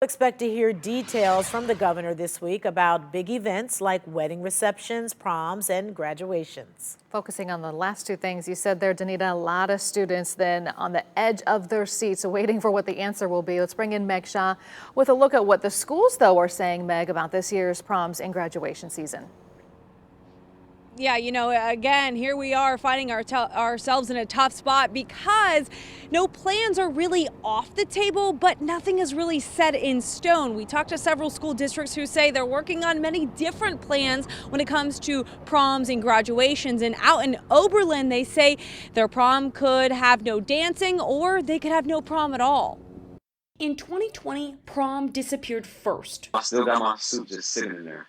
Expect to hear details from the governor this week about big events like wedding receptions, proms, and graduations. Focusing on the last two things you said there, Danita, a lot of students then on the edge of their seats waiting for what the answer will be. Let's bring in Meg Shaw with a look at what the schools, though, are saying, Meg, about this year's proms and graduation season. Yeah, again, here we are finding ourselves in a tough spot because no plans are really off the table, but nothing is really set in stone. We talked to several school districts who say they're working on many different plans when it comes to proms and graduations. And out in Oberlin, they say their prom could have no dancing or they could have no prom at all. In 2020, prom disappeared first. I still got my suit just sitting in there.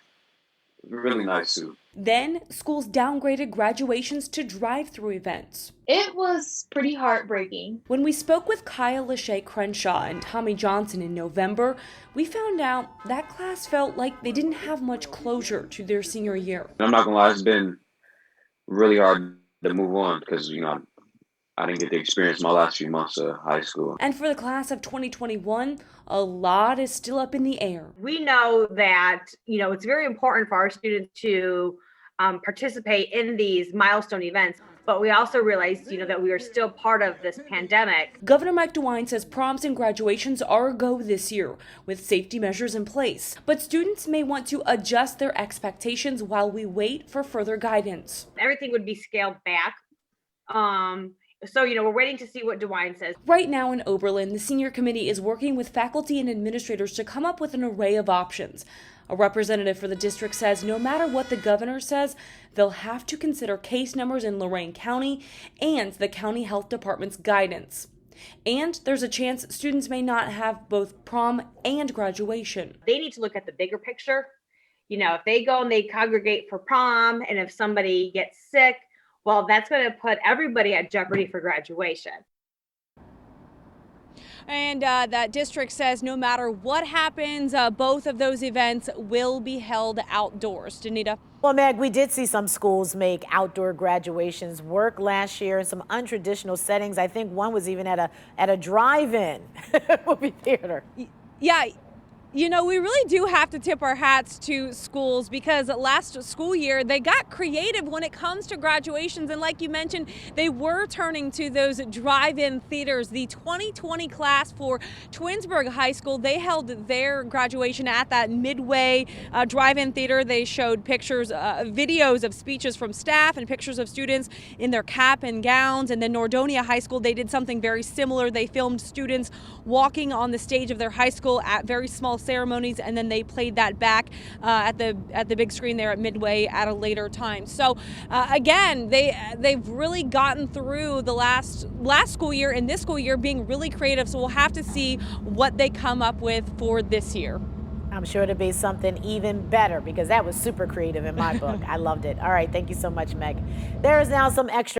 Really nice suit. Then schools downgraded graduations to drive-through events. It was pretty heartbreaking. When we spoke with Kyle Lachey Crenshaw and Tommy Johnson in November, we found out that class felt like they didn't have much closure to their senior year. I'm not gonna lie, it's been really hard to move on because, I didn't get to experience my last few months of high school. And for the class of 2021, a lot is still up in the air. We know that, it's very important for our students to participate in these milestone events, but we also realize, that we are still part of this pandemic. Governor Mike DeWine says proms and graduations are a go this year with safety measures in place, but students may want to adjust their expectations while we wait for further guidance. Everything would be scaled back. So, we're waiting to see what DeWine says. Right now in Oberlin, the senior committee is working with faculty and administrators to come up with an array of options. A representative for the district says no matter what the governor says, they'll have to consider case numbers in Lorain County and the county health department's guidance. And there's a chance students may not have both prom and graduation. They need to look at the bigger picture. If they go and they congregate for prom, and if somebody gets sick, well, that's going to put everybody at jeopardy for graduation. And that district says no matter what happens, both of those events will be held outdoors. Danita? Well, Meg, we did see some schools make outdoor graduations work last year in some untraditional settings. I think one was even at a drive-in movie theater. Yeah. We really do have to tip our hats to schools because last school year they got creative when it comes to graduations. And like you mentioned, they were turning to those drive-in theaters. The 2020 class for Twinsburg High School, they held their graduation at that Midway drive-in theater. They showed pictures, videos of speeches from staff and pictures of students in their cap and gowns. And then Nordonia High School, they did something very similar. They filmed students walking on the stage of their high school at very small ceremonies, and then they played that back at the big screen there at Midway at a later time. So again, they've really gotten through the last school year and this school year being really creative. So we'll have to see what they come up with for this year. I'm sure it'll be something even better because that was super creative in my book. I loved it. All right, thank you so much, Meg. There is now some extra